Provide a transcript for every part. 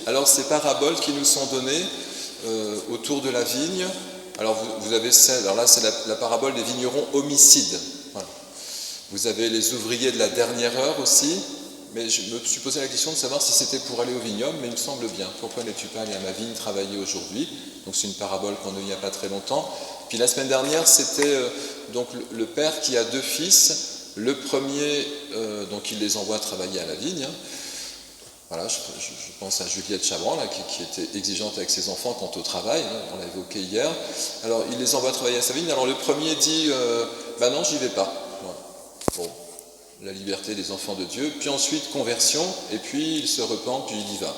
Alors ces paraboles qui nous sont données autour de la vigne, alors vous avez celle, alors là c'est la parabole des vignerons homicides. Voilà. Vous avez les ouvriers de la dernière heure aussi, mais je me suis posé la question de savoir si c'était pour aller au vignoble, mais il me semble bien. Pourquoi n'es-tu pas allé à ma vigne travailler aujourd'hui? Donc c'est une parabole qu'on a eue il n'y a pas très longtemps. Puis la semaine dernière, c'était donc le père qui a 2 fils. Le premier, donc il les envoie travailler à la vigne. Voilà, je pense à Juliette Chabran, là, qui était exigeante avec ses enfants quant au travail, hein, on l'a évoqué hier. Alors il les envoie travailler à sa vigne. Alors le premier dit non, j'y vais pas. Voilà. Bon, la liberté des enfants de Dieu. Puis ensuite conversion, et puis il se repent, puis il y va.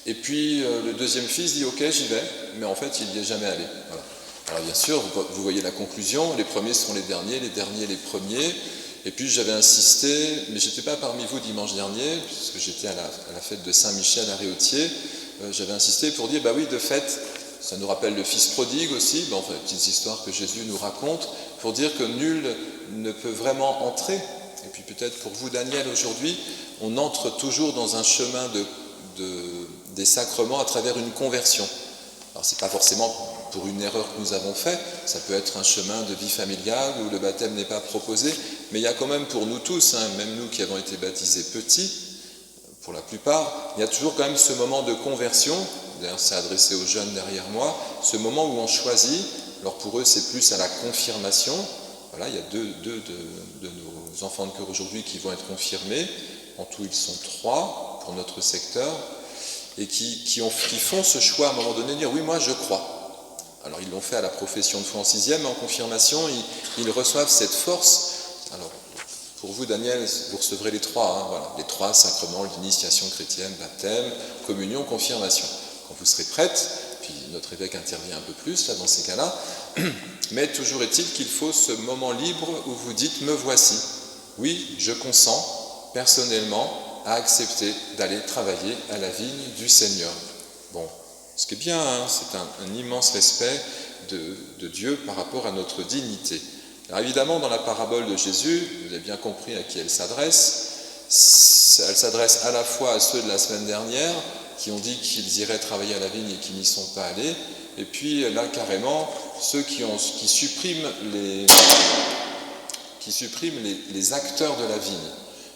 Et puis le deuxième fils dit ok, j'y vais, mais en fait il n'y est jamais allé. Voilà. Alors bien sûr, vous voyez la conclusion, les premiers sont les derniers les premiers. Et puis j'avais insisté, mais je n'étais pas parmi vous dimanche dernier, puisque j'étais à la fête de Saint-Michel à Réautier, j'avais insisté pour dire, oui, de fait, ça nous rappelle le fils prodigue aussi, enfin, les petites histoires que Jésus nous raconte, pour dire que nul ne peut vraiment entrer. Et puis peut-être pour vous, Daniel, aujourd'hui, on entre toujours dans un chemin des sacrements à travers une conversion. Alors c'est pas forcément pour une erreur que nous avons faite, ça peut être un chemin de vie familiale où le baptême n'est pas proposé, mais il y a quand même pour nous tous, même nous qui avons été baptisés petits, pour la plupart, il y a toujours quand même ce moment de conversion, d'ailleurs c'est adressé aux jeunes derrière moi, ce moment où on choisit, alors pour eux c'est plus à la confirmation, voilà, il y a deux de nos enfants de cœur aujourd'hui qui vont être confirmés, en tout ils sont 3 pour notre secteur, et qui font ce choix à un moment donné de dire oui, moi je crois. Alors ils l'ont fait à la profession de foi en 6e, mais en confirmation, ils reçoivent cette force. Alors pour vous, Daniel, vous recevrez les 3, voilà, les 3 sacrements, l'initiation chrétienne, baptême, communion, confirmation. Quand vous serez prête, puis notre évêque intervient un peu plus là dans ces cas-là, mais toujours est-il qu'il faut ce moment libre où vous dites me voici. Oui, je consens personnellement à accepter d'aller travailler à la vigne du Seigneur. Bon, ce qui est bien, c'est un immense respect de Dieu par rapport à notre dignité. Alors évidemment, dans la parabole de Jésus, vous avez bien compris à qui elle s'adresse. Elle s'adresse à la fois à ceux de la semaine dernière, qui ont dit qu'ils iraient travailler à la vigne et qui n'y sont pas allés, et puis là, carrément, ceux qui suppriment les acteurs de la vigne.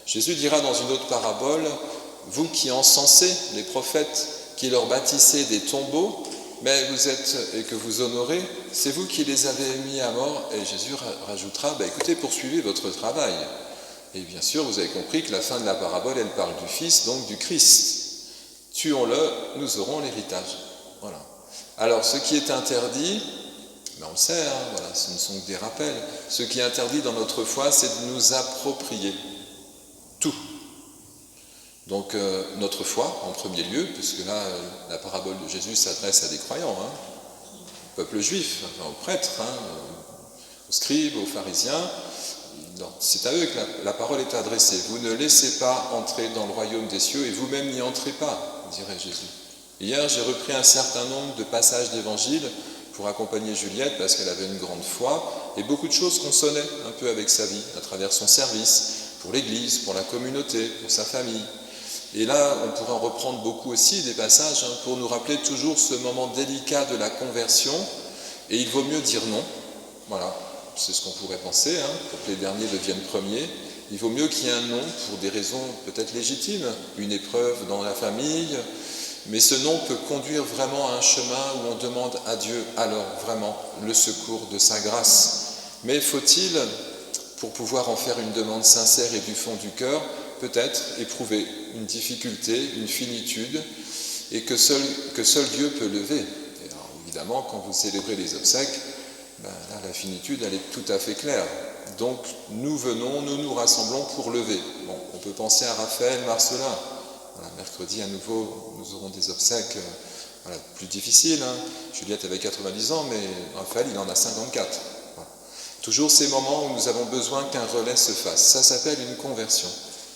Jésus dira dans une autre parabole, vous qui encensez les prophètes, qui leur bâtissez des tombeaux, mais vous êtes, et que vous honorez, c'est vous qui les avez mis à mort. Et Jésus rajoutera, écoutez, poursuivez votre travail. Et bien sûr, vous avez compris que la fin de la parabole, elle parle du Fils, donc du Christ. Tuons-le, nous aurons l'héritage. Voilà. Alors, ce qui est interdit, on le sait, voilà, ce ne sont que des rappels. Ce qui est interdit dans notre foi, c'est de nous approprier tout. Donc notre foi en premier lieu, puisque là la parabole de Jésus s'adresse à des croyants, au peuple juif, aux prêtres, aux scribes, aux pharisiens, c'est à eux que la parole est adressée. Vous ne laissez pas entrer dans le royaume des cieux et vous-même n'y entrez pas, dirait Jésus. Hier j'ai repris un certain nombre de passages d'évangile pour accompagner Juliette parce qu'elle avait une grande foi et beaucoup de choses consonnaient un peu avec sa vie, à travers son service, pour l'Église, pour la communauté, pour sa famille. Et là, on pourrait en reprendre beaucoup aussi des passages pour nous rappeler toujours ce moment délicat de la conversion. Et il vaut mieux dire non. Voilà, c'est ce qu'on pourrait penser, pour que les derniers deviennent premiers. Il vaut mieux qu'il y ait un non pour des raisons peut-être légitimes, une épreuve dans la famille. Mais ce non peut conduire vraiment à un chemin où on demande à Dieu alors vraiment le secours de sa grâce. Mais faut-il, pour pouvoir en faire une demande sincère et du fond du cœur, peut-être éprouver une difficulté, une finitude, et que seul Dieu peut lever. Et alors, évidemment, quand vous célébrez les obsèques, là, la finitude, elle est tout à fait claire. Donc, nous nous rassemblons pour lever. Bon, on peut penser à Raphaël Marcelin. Voilà, mercredi, à nouveau, nous aurons des obsèques plus difficiles. Juliette avait 90 ans, mais Raphaël, il en a 54. Voilà. Toujours ces moments où nous avons besoin qu'un relais se fasse. Ça s'appelle une conversion.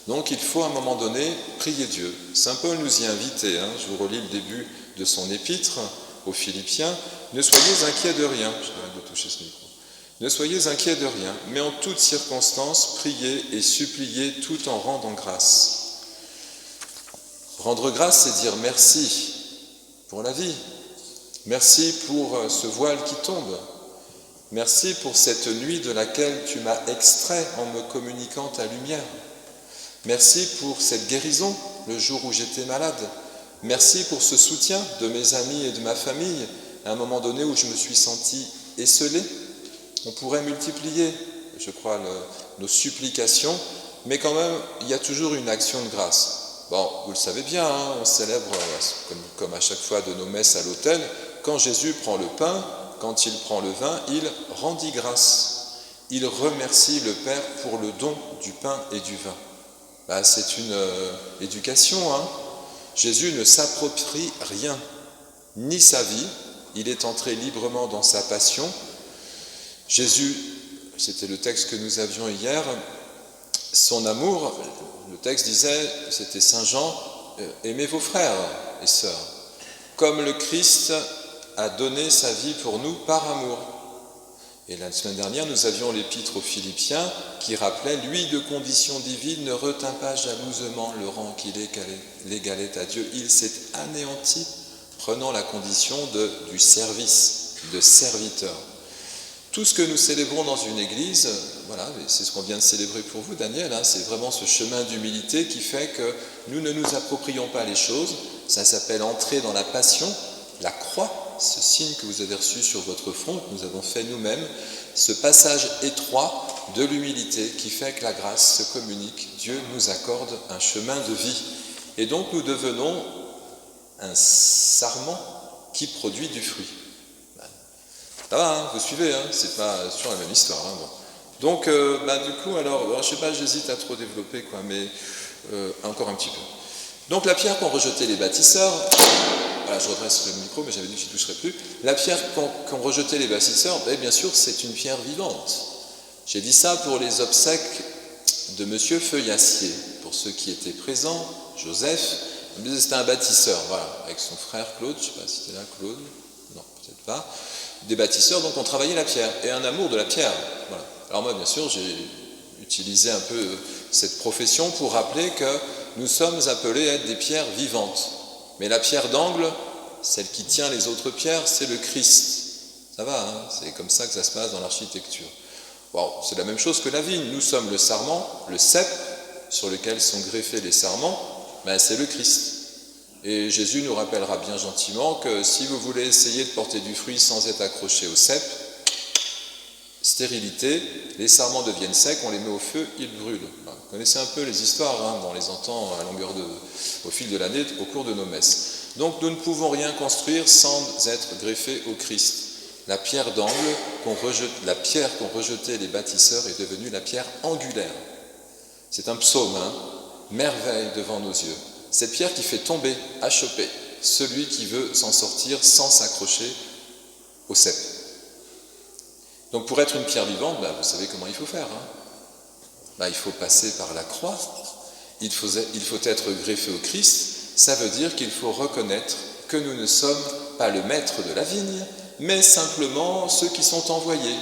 Donc il faut à un moment donné prier Dieu. Saint Paul nous y invitait, je vous relis le début de son épître aux Philippiens. Ne soyez inquiets de rien, j'arrête de toucher ce micro. Ne soyez inquiets de rien, mais en toutes circonstances, priez et suppliez tout en rendant grâce. Rendre grâce, c'est dire merci pour la vie. Merci pour ce voile qui tombe. Merci pour cette nuit de laquelle tu m'as extrait en me communiquant ta lumière. Merci pour cette guérison le jour où j'étais malade. Merci pour ce soutien de mes amis et de ma famille à un moment donné où je me suis senti esseulé. On pourrait multiplier, je crois, nos supplications, mais quand même, il y a toujours une action de grâce. Bon, vous le savez bien, hein, on célèbre, comme à chaque fois de nos messes à l'autel, quand Jésus prend le pain, quand il prend le vin, il rendit grâce. Il remercie le Père pour le don du pain et du vin. C'est une éducation. Hein. Jésus ne s'approprie rien, ni sa vie. Il est entré librement dans sa passion. Jésus, c'était le texte que nous avions hier, son amour, le texte disait, c'était Saint Jean, aimez vos frères et sœurs, comme le Christ a donné sa vie pour nous par amour. Et la semaine dernière, nous avions l'épître aux Philippiens qui rappelait, lui de condition divine ne retint pas jalousement le rang qu'il égalait à Dieu, il s'est anéanti, prenant la condition du service, de serviteur. Tout ce que nous célébrons dans une église, voilà, c'est ce qu'on vient de célébrer pour vous, Daniel, hein, c'est vraiment ce chemin d'humilité qui fait que nous ne nous approprions pas les choses. Ça s'appelle entrer dans la passion, la croix, ce signe que vous avez reçu sur votre front, que nous avons fait nous-mêmes, ce passage étroit de l'humilité qui fait que la grâce se communique. Dieu nous accorde un chemin de vie. Et donc nous devenons un sarment qui produit du fruit. Ça va, hein, vous suivez, hein, c'est pas sur la même histoire. Hein, bon. Donc, du coup, alors, je sais pas, j'hésite à trop développer, quoi, mais encore un petit peu. Donc, la pierre qu'ont rejetée les bâtisseurs, voilà, je redresse le micro, mais j'avais dit que je n'y toucherais plus. La pierre qu'ont rejetée les bâtisseurs, bien sûr, c'est une pierre vivante. J'ai dit ça pour les obsèques de Monsieur Feuillassier, pour ceux qui étaient présents, Joseph, c'était un bâtisseur, voilà, avec son frère Claude, je ne sais pas si c'était là, Claude, non, peut-être pas. Des bâtisseurs donc ont travaillé la pierre et un amour de la pierre. Voilà. Alors moi bien sûr j'ai utilisé un peu cette profession pour rappeler que nous sommes appelés à être des pierres vivantes. Mais la pierre d'angle, celle qui tient les autres pierres, c'est le Christ. Ça va, hein, c'est comme ça que ça se passe dans l'architecture. Bon, c'est la même chose que la vigne. Nous sommes le sarment, le cep sur lequel sont greffés les sarments, c'est le Christ. Et Jésus nous rappellera bien gentiment que si vous voulez essayer de porter du fruit sans être accroché au cep, stérilité, les sarments deviennent secs, on les met au feu, ils brûlent. Vous connaissez un peu les histoires, hein, on les entend au fil de l'année, au cours de nos messes. Donc nous ne pouvons rien construire sans être greffés au Christ. La pierre d'angle, la pierre qu'ont rejetée les bâtisseurs est devenue la pierre angulaire. C'est un psaume, hein, merveille devant nos yeux. Cette pierre qui fait tomber, achoper, celui qui veut s'en sortir sans s'accrocher au cep. Donc pour être une pierre vivante, vous savez comment il faut faire. Hein, il faut passer par la croix, il faut être greffé au Christ, ça veut dire qu'il faut reconnaître que nous ne sommes pas le maître de la vigne, mais simplement ceux qui sont envoyés.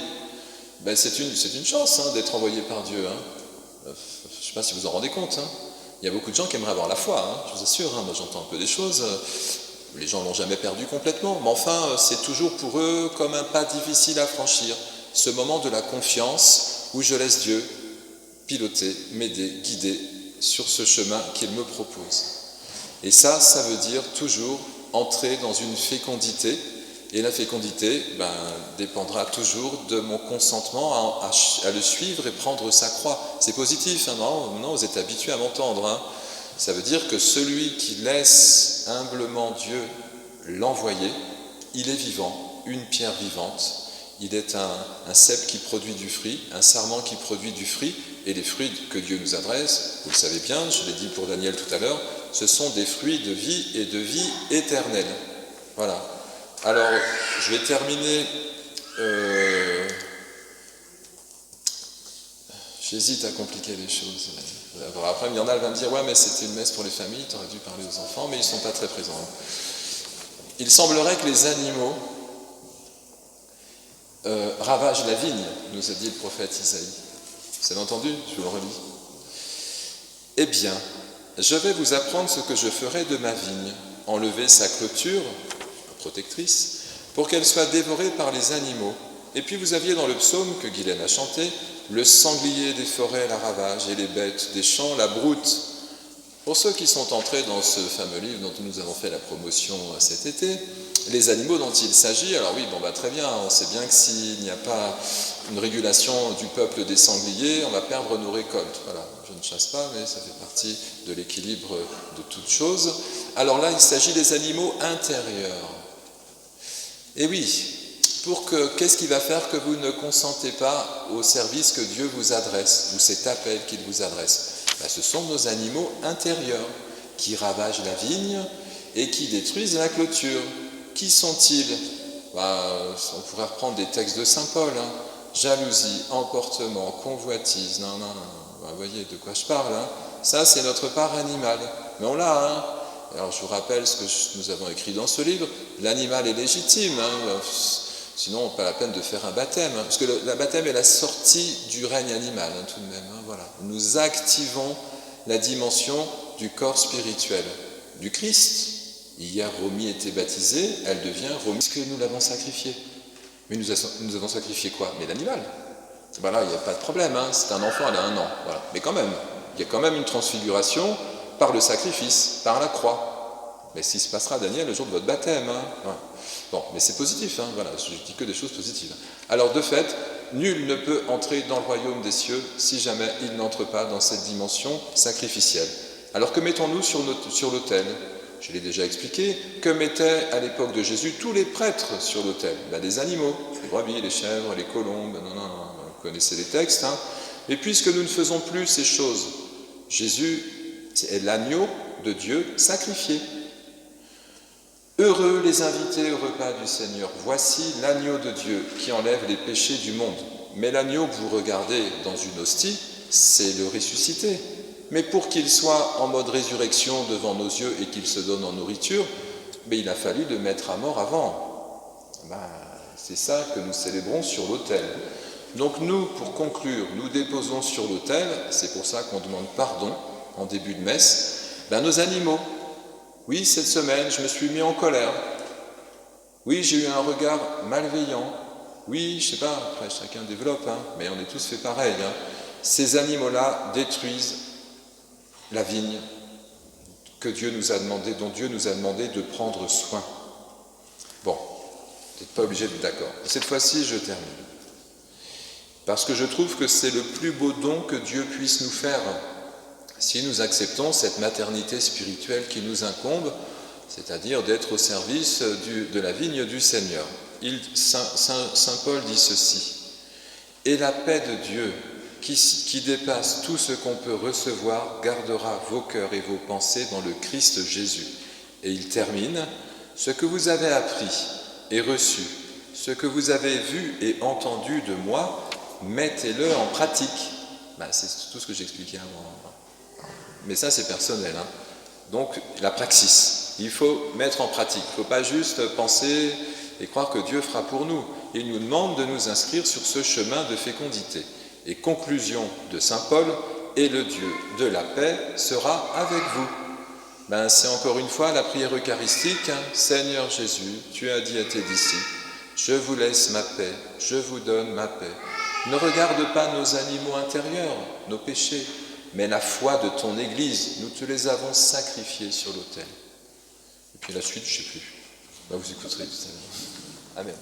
C'est une chance hein, d'être envoyé par Dieu. Hein. Je ne sais pas si vous en rendez compte. Hein. Il y a beaucoup de gens qui aimeraient avoir la foi, hein, je vous assure, hein, moi j'entends un peu des choses, les gens ne l'ont jamais perdu complètement, mais enfin c'est toujours pour eux comme un pas difficile à franchir, ce moment de la confiance où je laisse Dieu piloter, m'aider, guider sur ce chemin qu'il me propose. Et ça veut dire toujours entrer dans une fécondité, et la fécondité dépendra toujours de mon consentement à le suivre et prendre sa croix. C'est positif, hein, non, vous êtes habitués à m'entendre. Hein. Ça veut dire que celui qui laisse humblement Dieu l'envoyer, il est vivant, une pierre vivante. Il est un cep qui produit du fruit, un sarment qui produit du fruit, et les fruits que Dieu nous adresse, vous le savez bien, je l'ai dit pour Daniel tout à l'heure, ce sont des fruits de vie et de vie éternelle. Voilà. Alors, je vais terminer, j'hésite à compliquer les choses. Alors après, Myrnal va me dire, ouais, mais c'était une messe pour les familles, tu aurais dû parler aux enfants, mais ils ne sont pas très présents. Il semblerait que les animaux ravagent la vigne, nous a dit le prophète Isaïe. Vous avez entendu? Je vous le relis. Eh bien, je vais vous apprendre ce que je ferai de ma vigne, enlever sa clôture, protectrice, pour qu'elle soit dévorée par les animaux. Et puis vous aviez dans le psaume que Guylaine a chanté, le sanglier des forêts la ravage et les bêtes des champs la broutent. Pour ceux qui sont entrés dans ce fameux livre dont nous avons fait la promotion cet été, les animaux dont il s'agit, alors oui, très bien, on sait bien que s'il n'y a pas une régulation du peuple des sangliers, on va perdre nos récoltes. Voilà, je ne chasse pas, mais ça fait partie de l'équilibre de toute chose. Alors là, il s'agit des animaux intérieurs. Et oui, qu'est-ce qui va faire que vous ne consentez pas au service que Dieu vous adresse, ou cet appel qu'il vous adresse? Ce sont nos animaux intérieurs qui ravagent la vigne et qui détruisent la clôture. Qui sont-ils? On pourrait reprendre des textes de saint Paul. Jalousie, emportement, convoitise. Non. Vous voyez de quoi je parle. Ça, c'est notre part animale. Mais on l'a. Alors, je vous rappelle ce que nous avons écrit dans ce livre. L'animal est légitime. Sinon, pas la peine de faire un baptême. Parce que le baptême est la sortie du règne animal, tout de même. Voilà. Nous activons la dimension du corps spirituel du Christ. Hier, Romy était baptisée, elle devient Romy, parce que nous l'avons sacrifiée. Mais nous avons sacrifié quoi? Mais l'animal. Là, il n'y a pas de problème, c'est un enfant, elle a 1 an. Voilà. Mais quand même, il y a quand même une transfiguration par le sacrifice, par la croix. Mais ce qui se passera, Daniel, le jour de votre baptême. Voilà. Bon, mais c'est positif, voilà, je dis que des choses positives. Alors, de fait, nul ne peut entrer dans le royaume des cieux si jamais il n'entre pas dans cette dimension sacrificielle. Alors, que mettons-nous sur l'autel? Je l'ai déjà expliqué, que mettaient à l'époque de Jésus tous les prêtres sur l'autel? Des animaux, les brebis, les chèvres, les colombes, vous connaissez les textes. Mais puisque nous ne faisons plus ces choses, Jésus est l'agneau de Dieu sacrifié. Heureux les invités au repas du Seigneur. Voici l'agneau de Dieu qui enlève les péchés du monde. Mais l'agneau que vous regardez dans une hostie, c'est le ressuscité. Mais pour qu'il soit en mode résurrection devant nos yeux et qu'il se donne en nourriture, il a fallu le mettre à mort avant. C'est ça que nous célébrons sur l'autel. Donc nous, pour conclure, nous déposons sur l'autel, c'est pour ça qu'on demande pardon en début de messe, nos animaux. Oui, cette semaine, je me suis mis en colère. Oui, j'ai eu un regard malveillant. Oui, je ne sais pas, après chacun développe, mais on est tous fait pareil. Ces animaux-là détruisent la vigne dont Dieu nous a demandé de prendre soin. Bon, vous n'êtes pas obligé d'être d'accord. Cette fois-ci, je termine. Parce que je trouve que c'est le plus beau don que Dieu puisse nous faire si nous acceptons cette maternité spirituelle qui nous incombe, c'est-à-dire d'être au service de la vigne du Seigneur. Saint Paul dit ceci: « Et la paix de Dieu, qui dépasse tout ce qu'on peut recevoir, gardera vos cœurs et vos pensées dans le Christ Jésus. » Et il termine: « Ce que vous avez appris et reçu, ce que vous avez vu et entendu de moi, mettez-le en pratique. » C'est tout ce que j'expliquais avant. Mais ça, c'est personnel. Donc, la praxis. Il faut mettre en pratique. Il ne faut pas juste penser et croire que Dieu fera pour nous. Il nous demande de nous inscrire sur ce chemin de fécondité. Et conclusion de saint Paul: « Et le Dieu de la paix sera avec vous. » C'est encore une fois la prière eucharistique. Seigneur Jésus, tu as dit à tes disciples: « Je vous laisse ma paix, je vous donne ma paix. » Ne regarde pas nos animaux intérieurs, nos péchés, mais la foi de ton Église. Nous te les avons sacrifiés sur l'autel. Et puis la suite, je ne sais plus. Vous écouterez tout à l'heure. Amen.